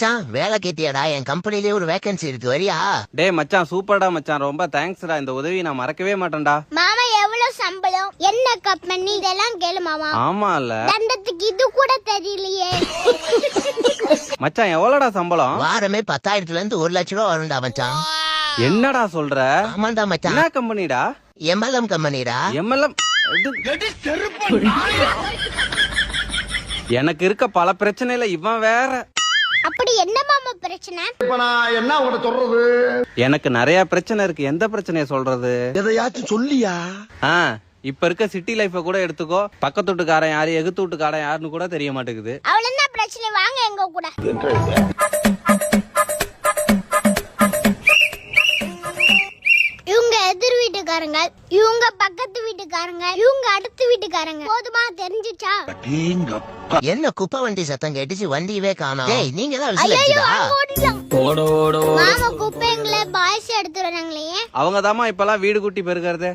மச்சான் வேலை கேட்டியாடா? என் கம்பெனிலேயே ஒரு வேகன்சி இருக்கு, வரியா? டேய் மச்சான், சூப்பர்டா மச்சான், ரொம்ப தேங்க்ஸ்டா. இந்த உதவி நான் மறக்கவே மாட்டேன்டா. மாமா எவ்வளவு சம்பளம், என்ன கம்பெனி, இதெல்லாம் கேளு மாமா. ஆமால தண்டத்துக்கு இது கூட தெரியலையே. மச்சான், எவ்வளவுடா சம்பளம்? வாரமே 10,000 இருந்து 1 லட்சம் ரூபா வரும்டா மச்சான். என்னடா சொல்ற? ஆமாண்டா மச்சான். என்ன கம்பெனிடா? எம்எல்எம் கம்பெனிடா. எம்எல்எம். எனக்கு இருக்க பல பிரச்சனையில இவன் வேற. அப்படி என்ன மாமா பிரச்சனை? இப்ப நான் என்ன உங்கள்ட்ட சொல்றது? எனக்கு நிறைய பிரச்சனை இருக்கு. எந்த பிரச்சனைய சொல்றது? எதையாச்சும் சொல்லியா? இப்ப இருக்க சிட்டி லைஃப கூட எடுத்துக்கோ. பக்கத்து வீட்டுக்காரன் யாரு, எகுத்து வீட்டுக்காரன் யாருன்னு கூட தெரிய மாட்டேங்குது. அவள என்ன பிரச்சனை, வாங்க எங்க கூட. இவங்க எதிர் வீட்டுக்காரங்க, இவங்க பக்கத்து வீட்டுக்காரங்க, இவங்க அடுத்த வீட்டுக்காரங்க. போதுமா, தெரிஞ்சுச்சா? என்ன குப்பை வண்டி சத்தம் கேட்டுச்சு, வண்டியவே காணோம். டேய், நீங்க தான் விசில் ஐயோ, அடிச்சதா? அங்க ஓடிட்டோம். மாமா குப்பைங்களை பாய்ஸ் எடுத்து வராங்களே. அவங்க தாமா இப்பெல்லாம் வீடு குட்டி பெருகிறது.